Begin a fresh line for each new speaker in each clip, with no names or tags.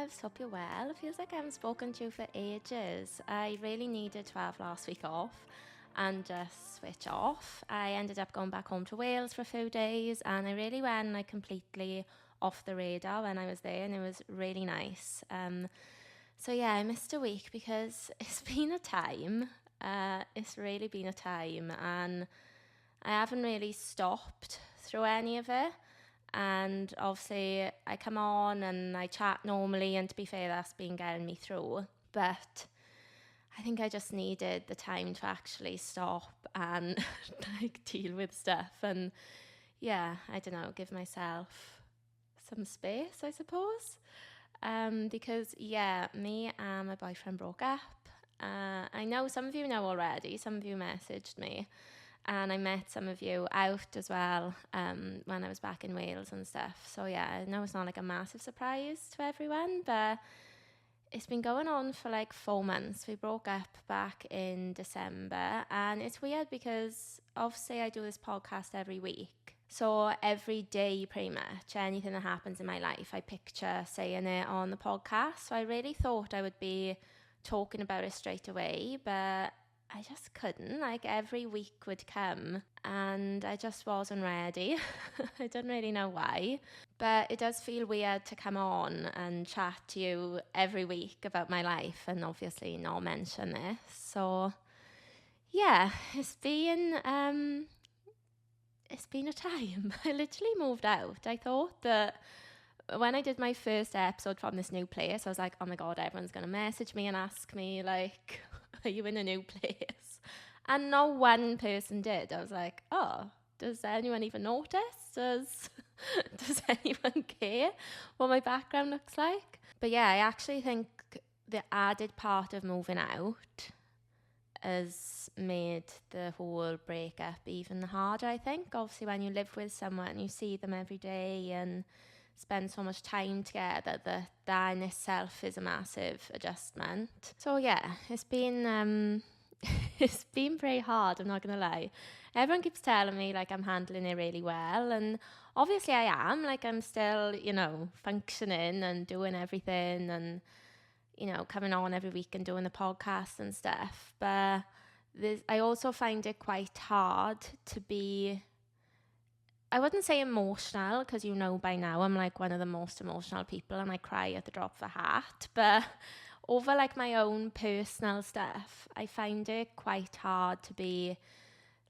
loves, hope you're well. It feels like I haven't spoken to you for ages. I really needed to have last week off and just switch off. I ended up going back home to Wales for a few days, and I really went like completely off the radar when I was there, and it was really nice. So yeah, I missed a week because it's been a time. It's really been a time, and I haven't really stopped through any of it. And obviously I come on and I chat normally, and to be fair, that's been getting me through. But I think I just needed the time to actually stop and like deal with stuff, and yeah, I don't know, give myself some space, I suppose. Because yeah, me and my boyfriend broke up. I know some of you know already, some of you messaged me. And I met some of you out as well when I was back in Wales and stuff. So yeah, I know it's not like a massive surprise to everyone, but it's been going on for like 4 months. We broke up back in December, and it's weird because obviously I do this podcast every week. So every day, pretty much, anything that happens in my life, I picture saying it on the podcast. So I really thought I would be talking about it straight away, but I just couldn't. Like every week would come and I just wasn't ready. I don't really know why, but it does feel weird to come on and chat to you every week about my life and obviously not mention this. So yeah, it's been a time. I literally moved out. I thought that when I did my first episode from this new place, I was like, oh my God, everyone's going to message me and ask me like, are you in a new place? And no one person did. I was like, oh, does anyone even notice? Does anyone care what my background looks like? But yeah, I actually think the added part of moving out has made the whole breakup even harder, I think. Obviously, when you live with someone and you see them every day and spend so much time together, that in itself is a massive adjustment. So yeah, it's been it's been pretty hard, I'm not gonna lie. Everyone keeps telling me like I'm handling it really well, and obviously I am. Like I'm still, functioning and doing everything, and coming on every week and doing the podcast and stuff. But I also find it quite hard to be, I wouldn't say emotional, because by now I'm like one of the most emotional people and I cry at the drop of a hat. But over like my own personal stuff, I find it quite hard to be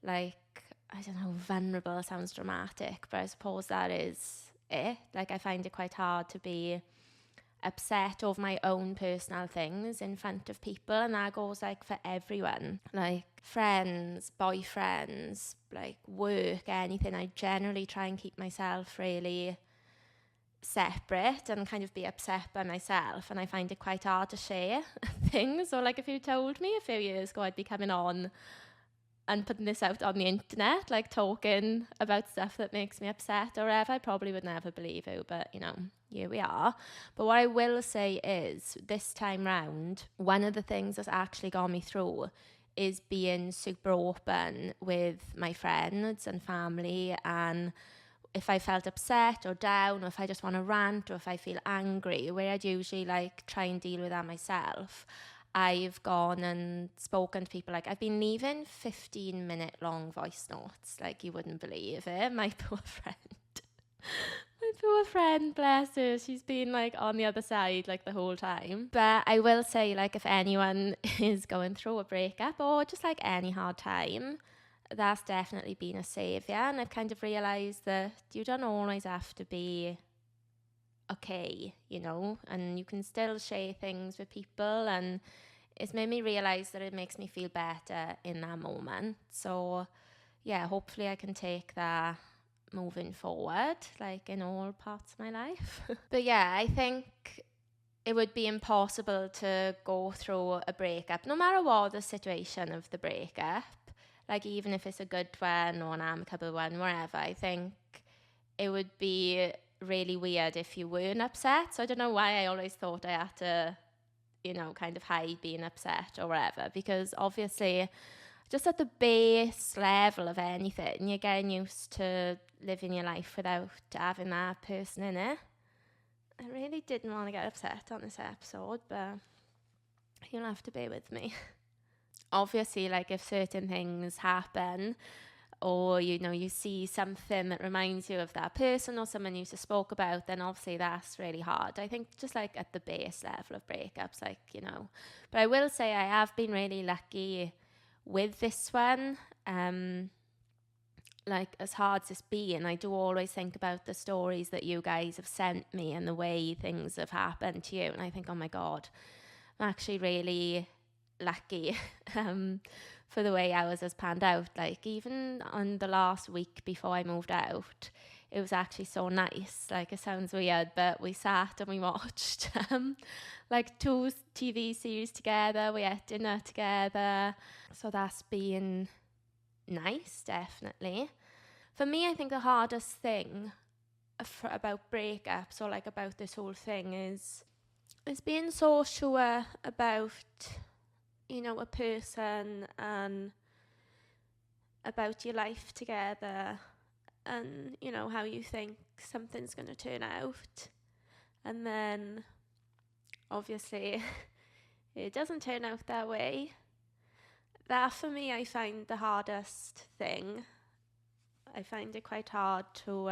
like, I don't know, vulnerable sounds dramatic, but I suppose that is it. Like I find it quite hard to be upset over my own personal things in front of people, and that goes like for everyone, like friends, boyfriends, like work, anything. I generally try and keep myself really separate and kind of be upset by myself, and I find it quite hard to share things. So like if you told me a few years ago I'd be coming on and putting this out on the internet, like talking about stuff that makes me upset or whatever, I probably would never believe you, but here we are. But what I will say is, this time round, one of the things that's actually got me through is being super open with my friends and family, and if I felt upset or down, or if I just want to rant, or if I feel angry, where I'd usually like try and deal with that myself, I've gone and spoken to people. Like I've been leaving 15-minute long voice notes, like you wouldn't believe it. My poor friend, bless her, she's been like on the other side like the whole time. But I will say, like, if anyone is going through a breakup or just like any hard time, that's definitely been a saviour. And I've kind of realised that you don't always have to be okay, and you can still share things with people, and it's made me realise that it makes me feel better in that moment. So yeah, hopefully I can take that moving forward, like in all parts of my life. But yeah, I think it would be impossible to go through a breakup, no matter what the situation of the breakup, like even if it's a good one or an amicable one, wherever. I think it would be really weird if you weren't upset. So I don't know why I always thought I had to, kind of hide being upset or whatever, because obviously just at the base level of anything, you're getting used to living your life without having that person in it. I really didn't want to get upset on this episode, but you'll have to bear with me. Obviously, like if certain things happen, or you see something that reminds you of that person or someone you just spoke about, then obviously that's really hard. I think just like at the base level of breakups, but I will say I have been really lucky with this one. Like as hard as it's been, I do always think about the stories that you guys have sent me and the way things have happened to you, and I think, oh my God, I'm actually really lucky for the way ours has panned out. Like even on the last week before I moved out, it was actually so nice. Like it sounds weird, but we sat and we watched like 2 TV series together. We ate dinner together. So that's been nice, definitely. For me, I think the hardest thing about breakups or like about this whole thing is being so sure about a person and about your life together, and how you think something's going to turn out, and then obviously it doesn't turn out that way. That for me, I find the hardest thing. I find it quite hard to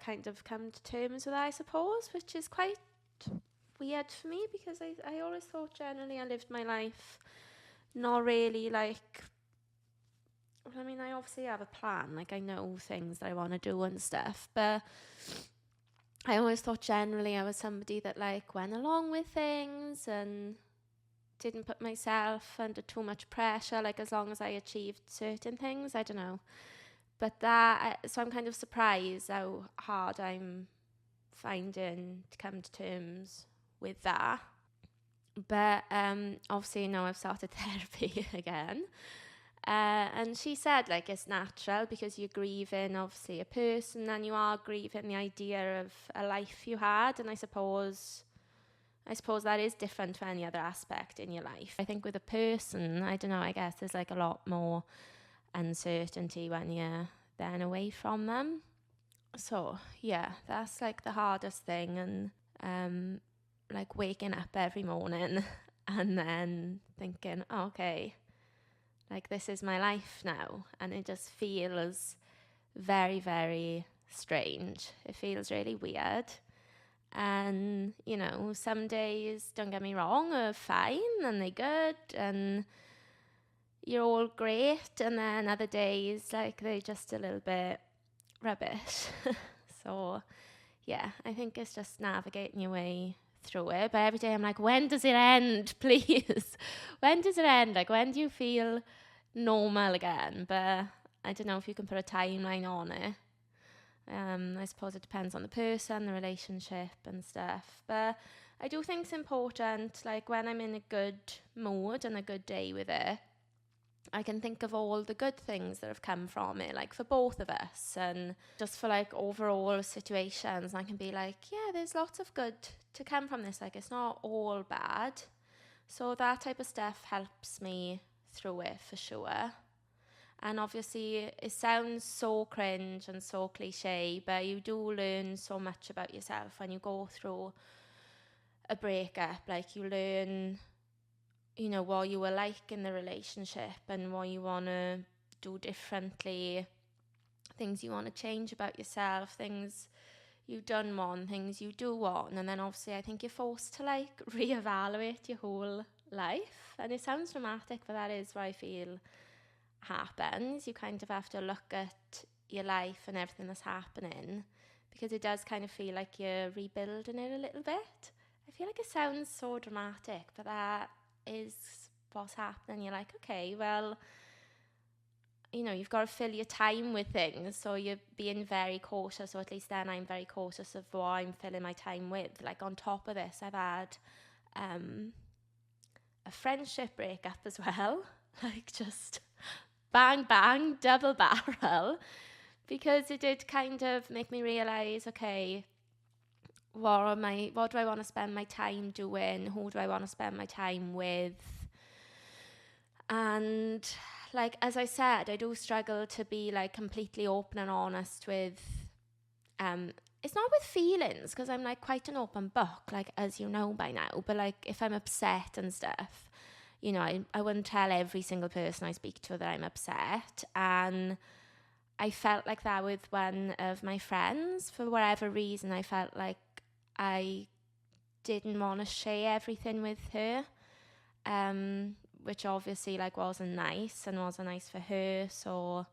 kind of come to terms with that, I suppose, which is quite weird for me, because I always thought generally I lived my life not really like, I mean, I obviously have a plan, like I know things that I want to do and stuff, but I always thought generally I was somebody that like went along with things and didn't put myself under too much pressure, like as long as I achieved certain things. I don't know, but so I'm kind of surprised how hard I'm finding to come to terms with that. But obviously now I've started therapy again, and she said like it's natural because you're grieving obviously a person, and you are grieving the idea of a life you had, and I suppose that is different to any other aspect in your life. I think with a person, I don't know, I guess there's like a lot more uncertainty when you're then away from them. So yeah, that's like the hardest thing. And like waking up every morning and then thinking, oh, okay, like this is my life now, and it just feels very, very strange. It feels really weird. And some days, don't get me wrong, are fine and they're good and you're all great, and then other days like they're just a little bit rubbish. So yeah, I think it's just navigating your way through it. But every day I'm like, when does it end, please? When does it end? Like, when do you feel normal again? But I don't know if you can put a timeline on it. I suppose it depends on the person, the relationship and stuff. But I do think it's important, like when I'm in a good mood and a good day with it, I can think of all the good things that have come from it, like for both of us, and just for like overall situations. I can be like, yeah, there's lots of good to come from this. Like it's not all bad. So that type of stuff helps me through it for sure. And obviously it sounds so cringe and so cliche, but you do learn so much about yourself when you go through a breakup. Like you learn what you were like in the relationship and what you want to do differently, things you want to change about yourself, things you don't want, things you do want. And then obviously I think you're forced to like reevaluate your whole life. And it sounds dramatic, but that is what I feel happens. You kind of have to look at your life and everything that's happening, because it does kind of feel like you're rebuilding it a little bit. I feel like it sounds so dramatic, but that is what's happening. You're like, okay, well, you've got to fill your time with things, so you're being very cautious, or at least then I'm very cautious of what I'm filling my time with. Like on top of this, I've had a friendship breakup as well, like just bang bang, double barrel, because it did kind of make me realise, okay, what do I want to spend my time doing? Who do I want to spend my time with? And like, as I said, I do struggle to be like completely open and honest with, it's not with feelings, because I'm like quite an open book, like, as you know by now, but like if I'm upset and stuff, you know, I wouldn't tell every single person I speak to that I'm upset. And I felt like that with one of my friends. For whatever reason, I felt like I didn't want to share everything with her, which obviously like wasn't nice and wasn't nice for her. So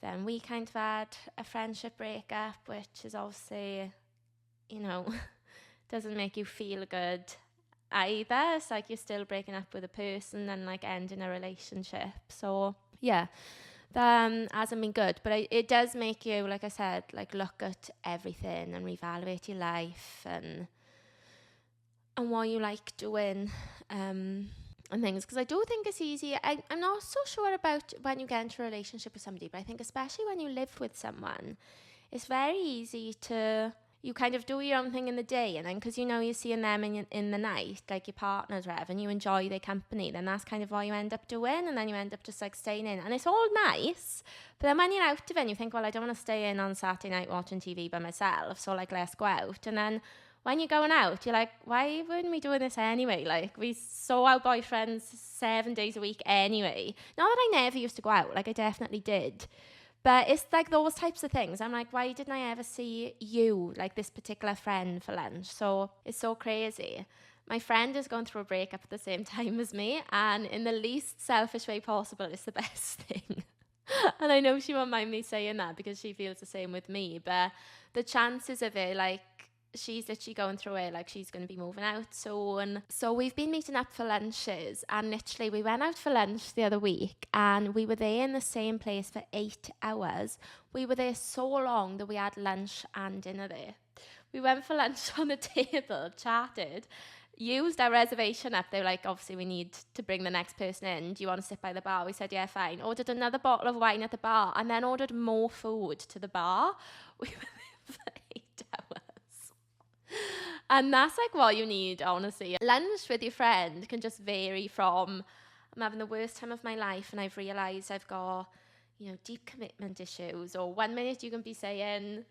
then we kind of had a friendship breakup, which is obviously, you know, doesn't make you feel good either. It's like you're still breaking up with a person and like ending a relationship. So yeah, that hasn't been good, but it does make you, like I said, like look at everything and reevaluate your life and what you like doing, and things. Because I do think it's easy. I'm not so sure about when you get into a relationship with somebody, but I think especially when you live with someone, it's very easy to, you kind of do your own thing in the day, and then because you know you're seeing them in the night, like your partners, whatever, and you enjoy their company, then that's kind of what you end up doing, and then you end up just like staying in, and it's all nice. But then when you're out of it, you think, well, I don't want to stay in on Saturday night watching TV by myself, so like let's go out. And then when you're going out, you're like, why weren't we doing this anyway? Like, we saw our boyfriends 7 days a week anyway. Not that I never used to go out, like I definitely did. But it's like those types of things. I'm like, why didn't I ever see you, like this particular friend, for lunch? So it's so crazy. My friend is going through a breakup at the same time as me, and in the least selfish way possible, it's the best thing. And I know she won't mind me saying that because she feels the same with me. But the chances of it, like, she's literally going through it, like she's going to be moving out soon. So we've been meeting up for lunches, and literally we went out for lunch the other week and we were there in the same place for 8 hours. We were there so long that we had lunch and dinner there. We went for lunch on the table, chatted, used our reservation up. They were like, obviously we need to bring the next person in. Do you want to sit by the bar? We said, yeah, fine. Ordered another bottle of wine at the bar and then ordered more food to the bar. We were there for 8 hours. And that's like what you need, honestly. Lunch with your friend can just vary from, I'm having the worst time of my life and I've realised I've got, you know, deep commitment issues, or 1 minute you can be saying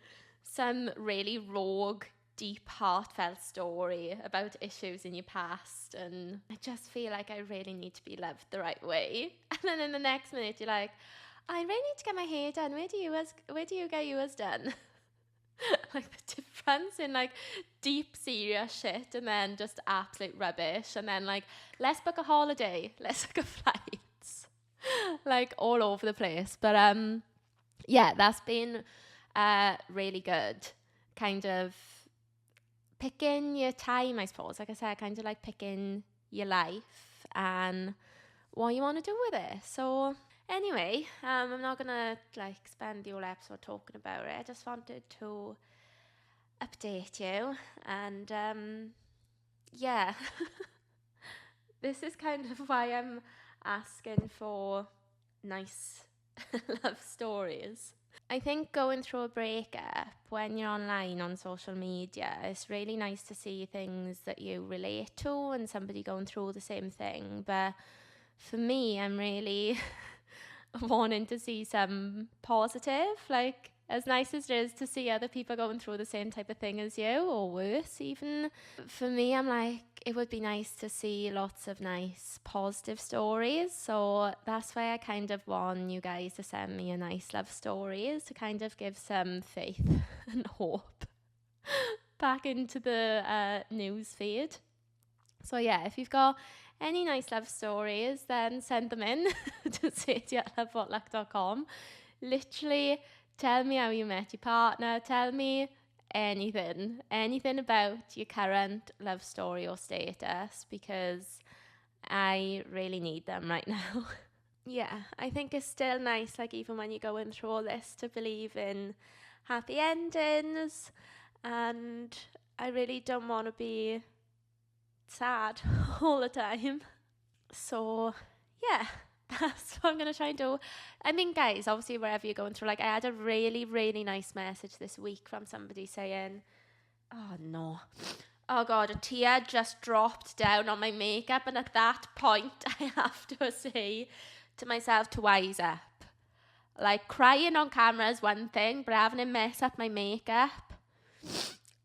some really rogue, deep, heartfelt story about issues in your past, and I just feel like I really need to be loved the right way. And then in the next minute you're like, I really need to get my hair done. Where do you get yours done? Like the difference in like deep serious shit and then just absolute rubbish, and then like, let's book a holiday, let's book a flight, like all over the place. But yeah, that's been really good, kind of picking your time, I suppose. Like I said, kind of like picking your life and what you want to do with it. So anyway, I'm not gonna like spend the whole episode talking about it. I just wanted to update you, and yeah, this is kind of why I'm asking for nice love stories. I think going through a breakup when you're online on social media, it's really nice to see things that you relate to and somebody going through the same thing. But for me, I'm really wanting to see some positive, like as nice as it is to see other people going through the same type of thing as you, or worse even. For me, I'm like, it would be nice to see lots of nice positive stories. So that's why I kind of want you guys to send me a nice love stories to kind of give some faith and hope back into the news feed. So yeah, if you've got any nice love stories, then send them in to sadie@lovewhatluck.com. Literally, tell me how you met your partner. Tell me anything about your current love story or status, because I really need them right now. Yeah, I think it's still nice, like even when you're going through all this, to believe in happy endings, and I really don't want to be sad all the time. So yeah, that's what I'm going to try and do. I mean, guys, obviously wherever you're going through, like I had a really, really nice message this week from somebody saying, oh no, oh God, a tear just dropped down on my makeup. And at that point, I have to say, to myself to wise up. Like, crying on camera is one thing, but having it mess up my makeup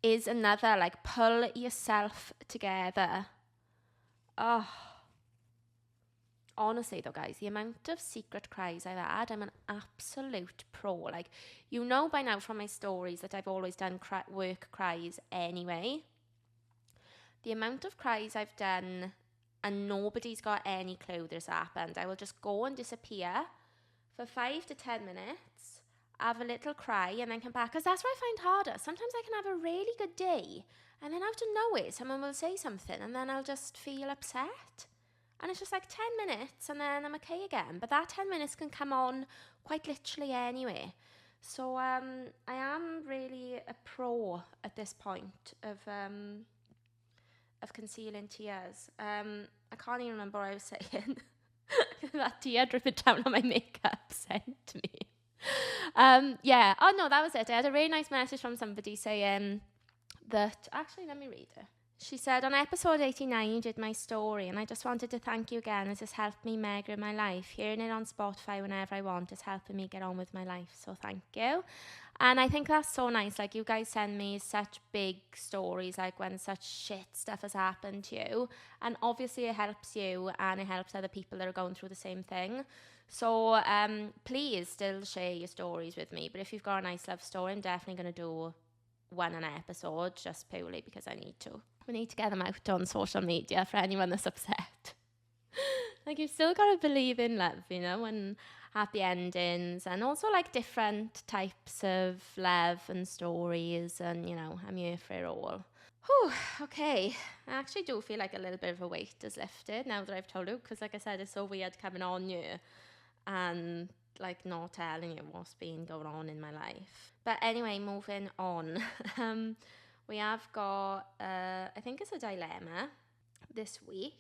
is another. Like, pull yourself together. Oh. Honestly though, guys, the amount of secret cries I've had, I'm an absolute pro. Like, you know by now from my stories that I've always done work cries anyway. The amount of cries I've done and nobody's got any clue this happened. I will just go and disappear for 5 to 10 minutes, have a little cry, and then come back. Because that's what I find harder. Sometimes I can have a really good day, and then out of nowhere, someone will say something, and then I'll just feel upset. And it's just like 10 minutes, and then I'm okay again. But that 10 minutes can come on quite literally anyway. So I am really a pro at this point of concealing tears. I can't even remember what I was saying. That tear dripping down on my makeup sent me. Yeah. Oh no, that was it. I had a really nice message from somebody saying that. Actually, let me read it. She said, on episode 89, you did my story, and I just wanted to thank you again, as it's helped me mega in my life. Hearing it on Spotify whenever I want is helping me get on with my life, so thank you. And I think that's so nice. Like, you guys send me such big stories, like when such shit stuff has happened to you. And obviously it helps you, and it helps other people that are going through the same thing. So please still share your stories with me. But if you've got a nice love story, I'm definitely going to do one an episode, just purely because I need to. We need to get them out on social media for anyone that's upset. Like, you've still got to believe in love, you know, and happy endings, and also like different types of love and stories, and you know, I'm here for it all. Whew, okay. I actually do feel like a little bit of a weight is lifted now that I've told you, because like I said, it's so weird coming on you and like not telling you what's been going on in my life. But anyway, moving on. We have got, I think it's a dilemma this week.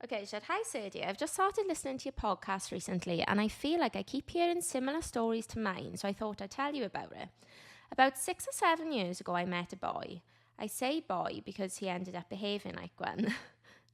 Okay, she said, hi Sadie, I've just started listening to your podcast recently, and I feel like I keep hearing similar stories to mine, so I thought I'd tell you about it. About 6 or 7 years ago, I met a boy. I say boy because he ended up behaving like one.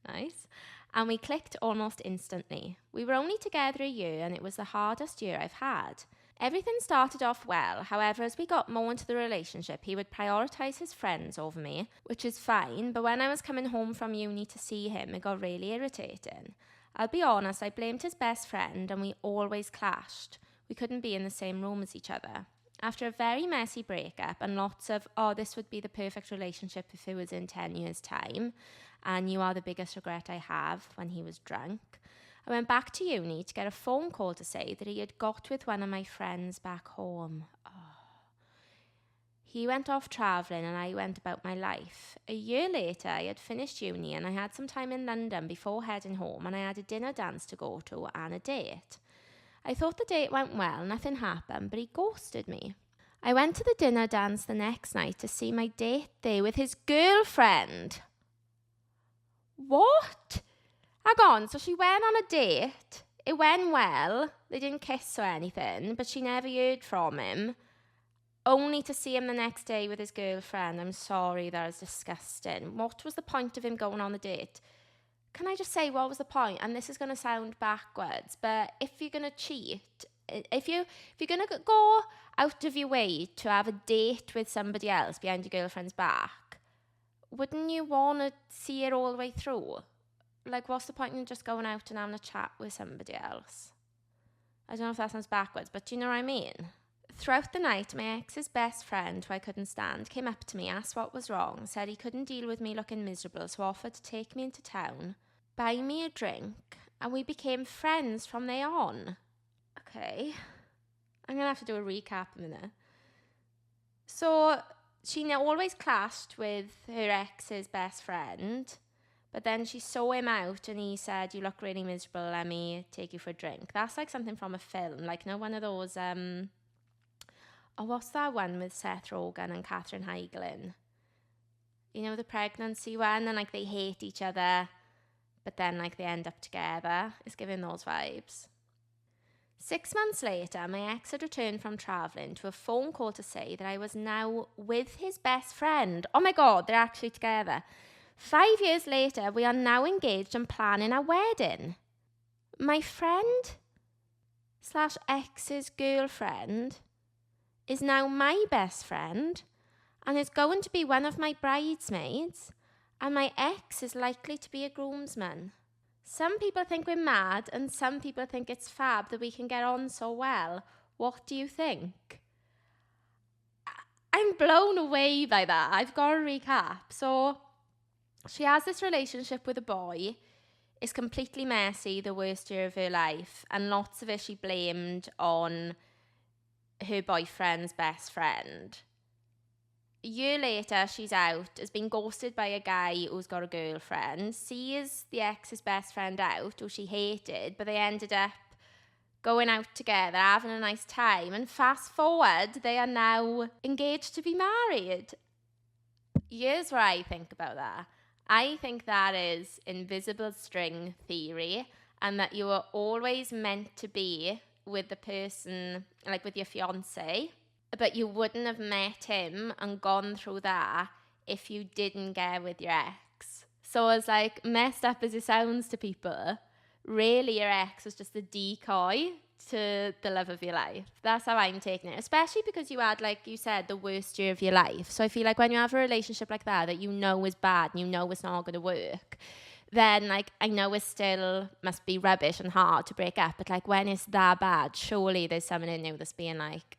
Nice. And we clicked almost instantly. We were only together a year, and it was the hardest year I've had. Everything started off well. However, as we got more into the relationship, he would prioritise his friends over me, which is fine, but when I was coming home from uni to see him, it got really irritating. I'll be honest, I blamed his best friend, and we always clashed. We couldn't be in the same room as each other. After a very messy breakup and lots of, this would be the perfect relationship if it was in 10 years' time, and you are the biggest regret I have, when he was drunk, I went back to uni to get a phone call to say that he had got with one of my friends back home. He went off travelling and I went about my life. A year later, I had finished uni and I had some time in London before heading home, and I had a dinner dance to go to and a date. I thought the date went well, nothing happened, but he ghosted me. I went to the dinner dance the next night to see my date there with his girlfriend. What? Hang on, so she went on a date, it went well, they didn't kiss or anything, but she never heard from him, only to see him the next day with his girlfriend. I'm sorry, that is disgusting. What was the point of him going on the date? Can I just say, what was the point? And this is going to sound backwards, but if you're going to cheat, if you're going to go out of your way to have a date with somebody else behind your girlfriend's back, wouldn't you want to see it all the way through? Like, what's the point in just going out and having a chat with somebody else? I don't know if that sounds backwards, but do you know what I mean? Throughout the night, my ex's best friend, who I couldn't stand, came up to me, asked what was wrong, said he couldn't deal with me looking miserable, so offered to take me into town, buy me a drink, and we became friends from there on. Okay. I'm going to have to do a recap in a minute. So, she always clashed with her ex's best friend, but then she saw him out and he said, you look really miserable, let me take you for a drink. That's like something from a film, like, you know, one of those, what's that one with Seth Rogen and Katherine Heigl? You know, the pregnancy one, and like they hate each other, but then like they end up together. It's giving those vibes. 6 months later, my ex had returned from travelling to a phone call to say that I was now with his best friend. Oh my God, they're actually together. 5 years later, we are now engaged and planning a wedding. My friend / ex's girlfriend is now my best friend and is going to be one of my bridesmaids, and my ex is likely to be a groomsman. Some people think we're mad and some people think it's fab that we can get on so well. What do you think? I'm blown away by that. I've got to recap. So she has this relationship with a boy. It's completely messy, the worst year of her life, and lots of it she blamed on her boyfriend's best friend. A year later, she's out, has been ghosted by a guy who's got a girlfriend, sees the ex's best friend out, who she hated, but they ended up going out together, having a nice time, and fast forward, they are now engaged to be married. Here's what I think about that. I think that is invisible string theory, and that you are always meant to be with the person, like with your fiance, but you wouldn't have met him and gone through that if you didn't get with your ex. So as like messed up as it sounds to people, really your ex was just a decoy to the love of your life. That's how I'm taking it, especially because you had, like you said, the worst year of your life. So I feel like when you have a relationship like that you know is bad and you know it's not going to work, then like I know it still must be rubbish and hard to break up, but like when it's that bad, surely there's someone in you that's being like,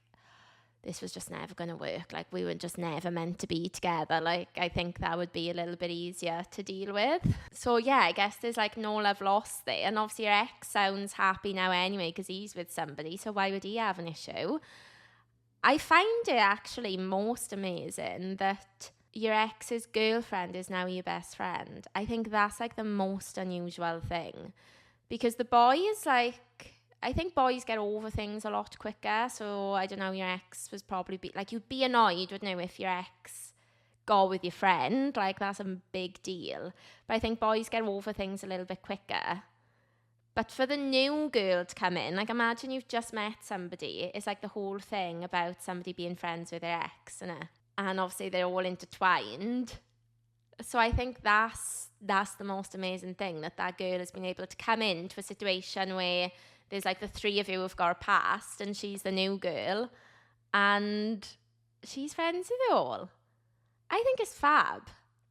this was just never going to work. Like, we were just never meant to be together. Like, I think that would be a little bit easier to deal with. So, yeah, I guess there's, like, no love lost there. And obviously your ex sounds happy now anyway because he's with somebody. So why would he have an issue? I find it actually most amazing that your ex's girlfriend is now your best friend. I think that's, like, the most unusual thing. Because the boy is, like... I think boys get over things a lot quicker. So, I don't know, your ex was probably... you'd be annoyed, wouldn't you, if your ex got with your friend. Like, that's a big deal. But I think boys get over things a little bit quicker. But for the new girl to come in, like, imagine you've just met somebody. It's like the whole thing about somebody being friends with their ex, isn't it? And obviously they're all intertwined. So I think that's the most amazing thing, that girl has been able to come into a situation where... there's like the three of you have got a past and she's the new girl and she's friends with it all. I think it's fab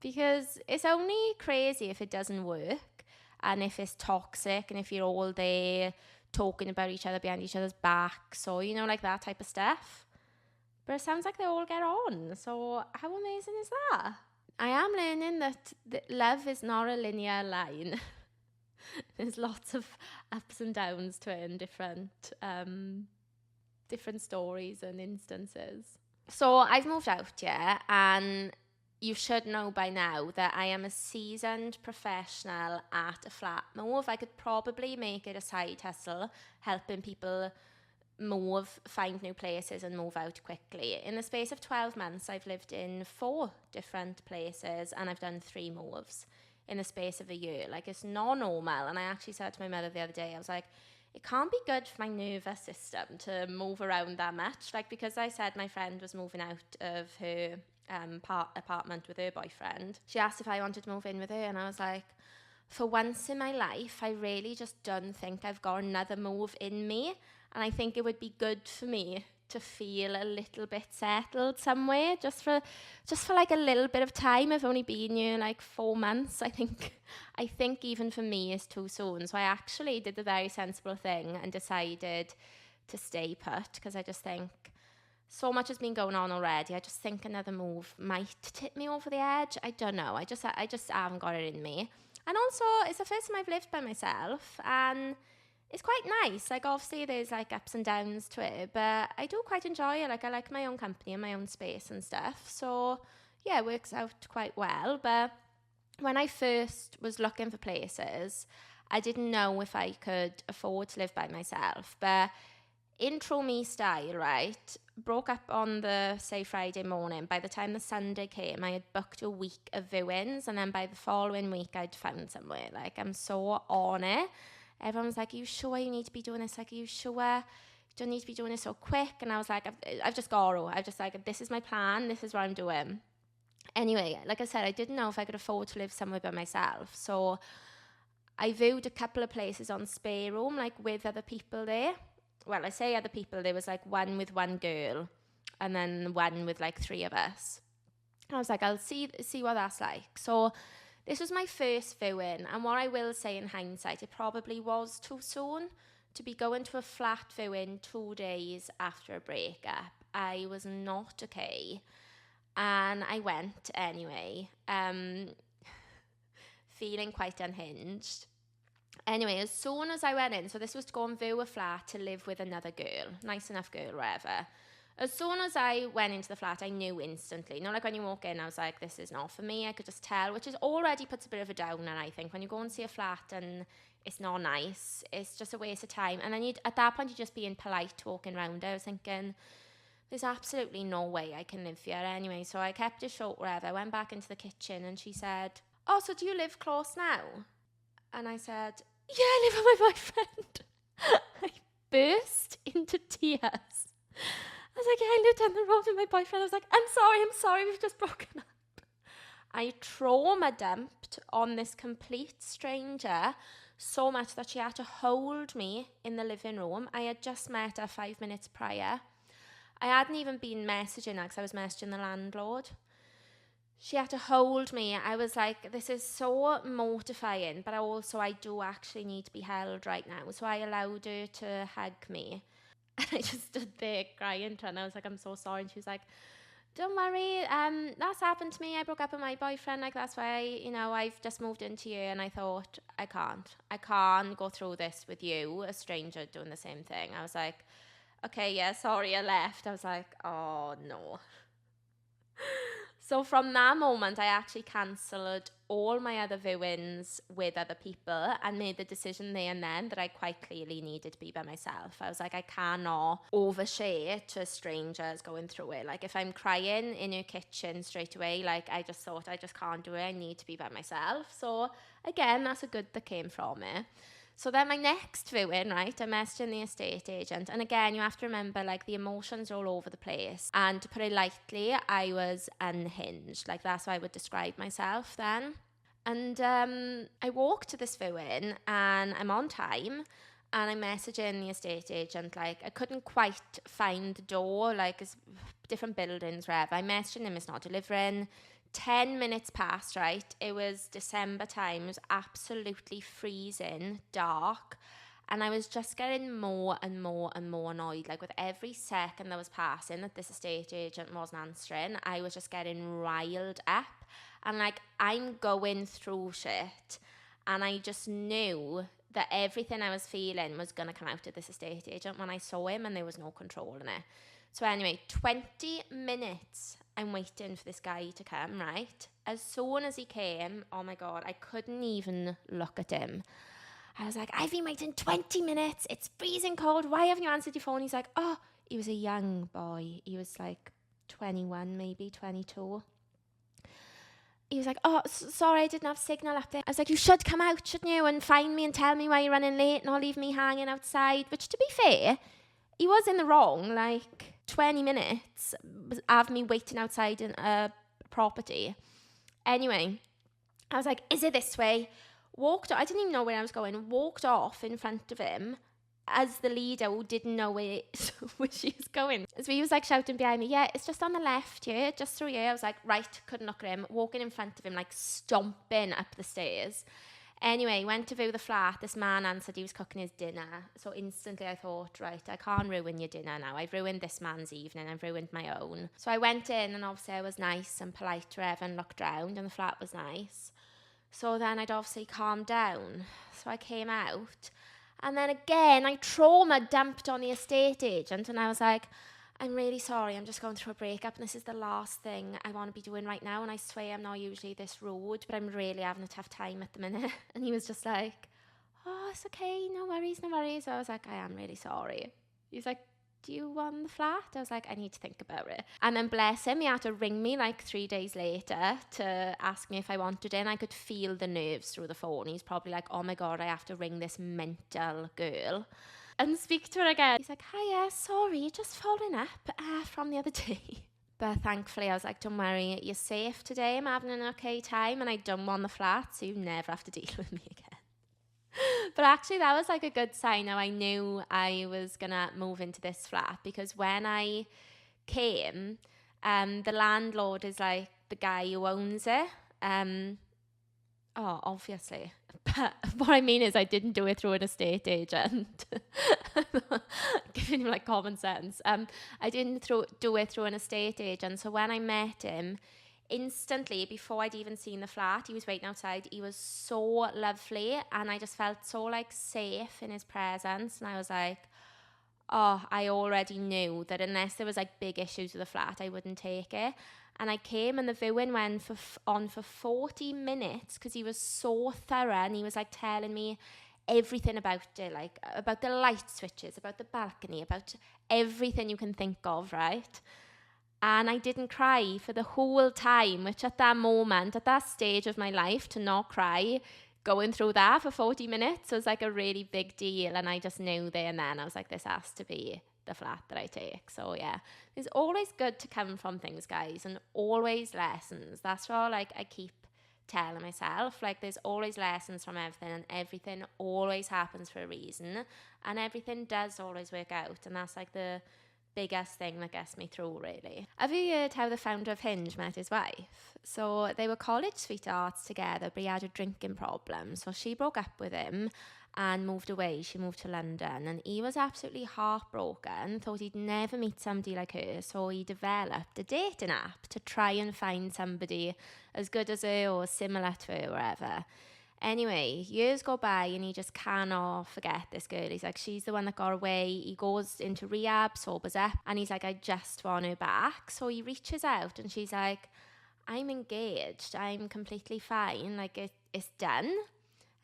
because it's only crazy if it doesn't work and if it's toxic and if you're all there talking about each other behind each other's backs or, you know, like that type of stuff. But it sounds like they all get on. So how amazing is that? I am learning that love is not a linear line. There's lots of ups and downs to it in different stories and instances. So I've moved out, yeah, and you should know by now that I am a seasoned professional at a flat move. I could probably make it a side hustle, helping people move, find new places and move out quickly. In the space of 12 months, I've lived in 4 different places and I've done 3 moves in the space of a year. Like, it's not normal. And I actually said to my mother the other day, I was like, it can't be good for my nervous system to move around that much. Like, because I said my friend was moving out of her apartment with her boyfriend, she asked if I wanted to move in with her, and I was like, for once in my life, I really just don't think I've got another move in me, and I think it would be good for me to feel a little bit settled somewhere, just for like a little bit of time. I've only been here like 4 months. I think even for me it's too soon. So I actually did the very sensible thing and decided to stay put, because I just think so much has been going on already. I just think another move might tip me over the edge. I don't know. I just haven't got it in me. And also, it's the first time I've lived by myself, and it's quite nice. Like, obviously there's like ups and downs to it, but I do quite enjoy it. Like, I like my own company and my own space and stuff. So yeah, it works out quite well. But when I first was looking for places, I didn't know if I could afford to live by myself. But intro me style, right? Broke up on the, say, Friday morning. By the time the Sunday came, I had booked a week of viewings, and then by the following week I'd found somewhere. Like, I'm so on it. Everyone's like, are you sure you need to be doing this? Like, are you sure you don't need to be doing this so quick? And I was like, I've just got to. I've just like, this is my plan. This is what I'm doing. Anyway, like I said, I didn't know if I could afford to live somewhere by myself. So I viewed a couple of places on Spare Room, like with other people there. well, I say other people, there was like one with one girl and then one with like 3 of us. I was like, I'll see what that's like. So this was my first viewing, and what I will say in hindsight, it probably was too soon to be going to a flat viewing 2 days after a breakup. I was not okay, and I went anyway, feeling quite unhinged. Anyway, as soon as I went in, so this was to go and view a flat to live with another girl, nice enough girl, whatever. As soon as I went into the flat, I knew instantly. Not like when you walk in, I was like, this is not for me. I could just tell, which is already puts a bit of a downer, I think. When you go and see a flat and it's not nice, it's just a waste of time. And then at that point, you're just being polite, walking around. I was thinking, there's absolutely no way I can live here anyway. So I kept it short, whatever. I went back into the kitchen and she said, oh, so do you live close now? And I said, yeah, I live with my boyfriend. I burst into tears. I was like, yeah, I live down the road with my boyfriend. I was like, I'm sorry, we've just broken up. I trauma dumped on this complete stranger so much that she had to hold me in the living room. I had just met her 5 minutes prior. I hadn't even been messaging her because I was messaging the landlord. She had to hold me. I was like, this is so mortifying, but I do actually need to be held right now. So I allowed her to hug me. And I just stood there crying to her, and I was like, I'm so sorry. And she was like, don't worry, that's happened to me. I broke up with my boyfriend, like that's why, I've just moved into you. And I thought, I can't go through this with you, a stranger doing the same thing. I was like, okay, yeah, sorry, I left. I was like, oh no. So from that moment, I actually cancelled all my other viewings with other people and made the decision there and then that I quite clearly needed to be by myself. I was like, I cannot overshare to strangers going through it. Like if I'm crying in your kitchen straight away, like I just thought I just can't do it. I need to be by myself. So again, that's a good that came from it. So then my next viewing, right, I messaged the estate agent. And again, you have to remember, like, the emotions are all over the place. And to put it lightly, I was unhinged. Like, that's how I would describe myself then. And I walked to this viewing and I'm on time. And I'm messaging the estate agent, like, I couldn't quite find the door, like, it's different buildings, wherever. I messaged him, it's not delivering. 10 minutes passed, right? It was December time. It was absolutely freezing, dark. And I was just getting more and more and more annoyed. Like with every second that was passing that this estate agent wasn't answering, I was just getting riled up. And like, I'm going through shit. And I just knew that everything I was feeling was going to come out of this estate agent when I saw him, and there was no control in it. So anyway, 20 minutes I'm waiting for this guy to come, right? As soon as he came, oh my God, I couldn't even look at him. I was like, I've been waiting 20 minutes. It's freezing cold. Why haven't you answered your phone? He's like, oh, he was a young boy. He was like 21, maybe 22. He was like, oh, sorry, I didn't have signal up there. I was like, you should come out, shouldn't you? And find me and tell me why you're running late and not leave me hanging outside. Which, to be fair, he was in the wrong. Like, 20 minutes of me waiting outside in a property. Anyway, I was like, is it this way? Walked, I didn't even know where I was going. Walked off in front of him as the leader who didn't know where she was going. So he was like shouting behind me, yeah, it's just on the left here, just through here. I was like, right, couldn't look at him. Walking in front of him, like stomping up the stairs. Anyway, went to view the flat. This man answered he was cooking his dinner. So instantly I thought, right, I can't ruin your dinner now. I've ruined this man's evening. I've ruined my own. So I went in, and obviously I was nice and polite to her and looked round, and the flat was nice. So then I'd obviously calmed down. So I came out. And then again, I trauma dumped on the estate agent. And I was like, I'm really sorry, I'm just going through a breakup and this is the last thing I want to be doing right now, and I swear I'm not usually this rude, but I'm really having a tough time at the minute. And he was just like, oh, it's okay, no worries, no worries. So I was like, I am really sorry. He's like, do you want the flat? I was like, I need to think about it. And then bless him, he had to ring me like 3 days later to ask me if I wanted it, and I could feel the nerves through the phone. He's probably like, oh my God, I have to ring this mental girl and speak to her again. He's like, hiya, sorry, just following up from the other day. But thankfully I was like, don't worry, you're safe today, I'm having an okay time, and I don't want the flat, so you never have to deal with me again. But actually, that was like a good sign. Now I knew I was gonna move into this flat because when I came, the landlord is like the guy who owns it. Oh, obviously. But what I mean is I didn't do it through an estate agent. Giving him like common sense. I didn't do it through an estate agent. So when I met him, instantly, before I'd even seen the flat, he was waiting outside. He was so lovely, and I just felt so like safe in his presence. And I was like, oh, I already knew that unless there was like big issues with the flat, I wouldn't take it. And I came and the viewing went on for 40 minutes because he was so thorough, and he was like telling me everything about it, like about the light switches, about the balcony, about everything you can think of, right? And I didn't cry for the whole time, which at that moment, at that stage of my life, to not cry, going through that for 40 minutes was like a really big deal. And I just knew there and then, I was like, this has to be the flat that I take. So yeah, it's always good to come from things, guys, and always lessons. That's what like I keep telling myself. Like there's always lessons from everything, and everything always happens for a reason, and everything does always work out. And that's like the biggest thing that gets me through, really. Have you heard how the founder of Hinge met his wife? So they were college sweethearts together, but he had a drinking problem. So she broke up with him and moved away. She moved to London, and he was absolutely heartbroken, thought he'd never meet somebody like her. So he developed a dating app to try and find somebody as good as her or similar to her, wherever. Anyway, years go by and he just cannot forget this girl. He's like, she's the one that got away. He goes into rehab, sobers up, and he's like, I just want her back. So he reaches out and she's like, I'm engaged. I'm completely fine. Like, it's done.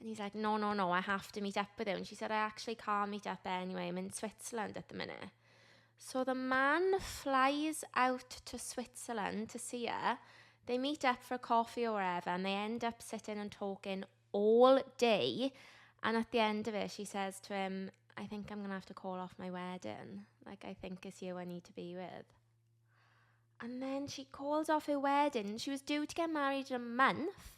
And he's like, no, I have to meet up with her. And she said, I actually can't meet up anyway. I'm in Switzerland at the minute. So the man flies out to Switzerland to see her. They meet up for coffee or whatever, and they end up sitting and talking all day. And at the end of it, she says to him, I think I'm going to have to call off my wedding. Like, I think it's you I need to be with. And then she calls off her wedding. She was due to get married in a month.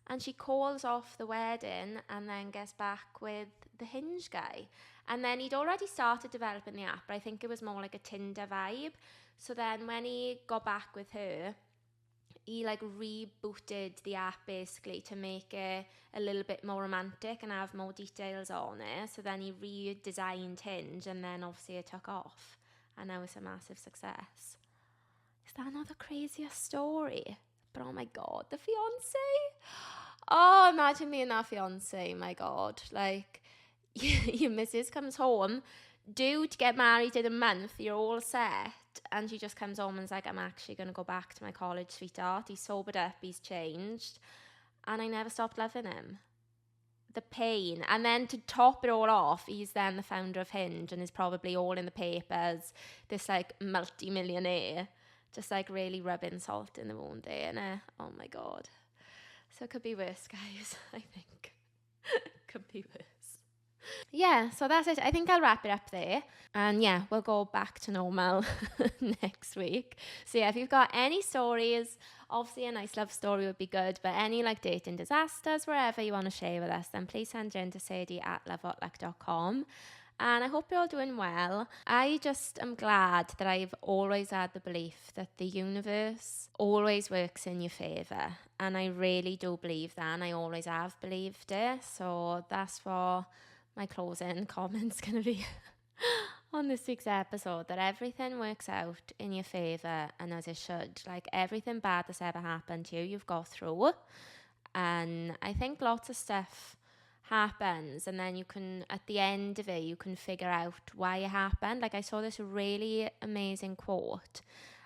And she calls off the wedding and then gets back with the Hinge guy. And then he'd already started developing the app, but I think it was more like a Tinder vibe. So then when he got back with her, he like rebooted the app basically to make it a little bit more romantic and have more details on it. So then he redesigned Hinge, and then obviously it took off, and now it's a massive success. Is that not the craziest story? But oh my god, the fiance. Oh, imagine me and that fiance. My god, like your missus comes home, due to get married in a month, you're all set, and she just comes home and is like, I'm actually going to go back to my college sweetheart. He's sobered up, he's changed, and I never stopped loving him. The pain. And then to top it all off, he's then the founder of Hinge and is probably all in the papers, this like multi-millionaire, just like really rubbing salt in the wound there, innit? Oh my god. So it could be worse, guys. I think could be worse. Yeah, so that's it. I think I'll wrap it up there. And yeah, we'll go back to normal next week. So yeah, if you've got any stories, obviously a nice love story would be good, but any like dating disasters, wherever you want to share with us, then please send it in to Sadie@lovewhatluck.com. And I hope you're all doing well. I just am glad that I've always had the belief that the universe always works in your favour. And I really do believe that, and I always have believed it. So that's what my closing comment's going to be on this week's episode, that everything works out in your favour and as it should. Like everything bad that's ever happened to you, you've got through. And I think lots of stuff happens, and then you can, at the end of it, you can figure out why it happened. Like I saw this really amazing quote.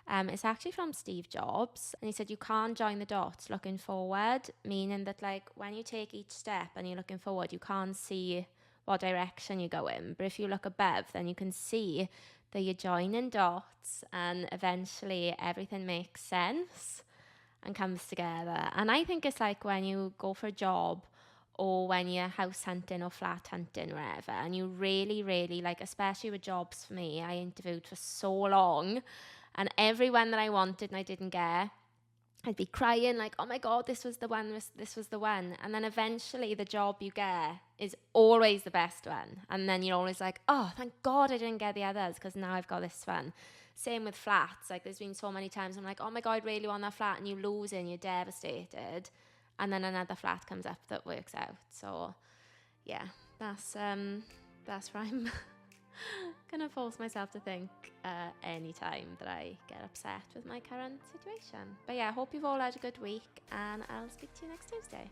It's actually from Steve Jobs, and he said, you can't join the dots looking forward, meaning that like when you take each step and you're looking forward, you can't see what direction you go in, but if you look above, then you can see that you're joining dots, and eventually everything makes sense and comes together. And I think it's like when you go for a job, or when you're house hunting or flat hunting, wherever, and you really, really, like, especially with jobs for me, I interviewed for so long, and every one that I wanted and I didn't get, I'd be crying like, oh my God, this was the one, this was the one. And then eventually the job you get is always the best one. And then you're always like, oh, thank God I didn't get the others because now I've got this one. Same with flats. Like there's been so many times I'm like, oh my God, I really want that flat, and you lose it and you're devastated. And then another flat comes up that works out. So yeah, that's where I'm gonna force myself to think any time that I get upset with my current situation. But yeah, I hope you've all had a good week, and I'll speak to you next Tuesday.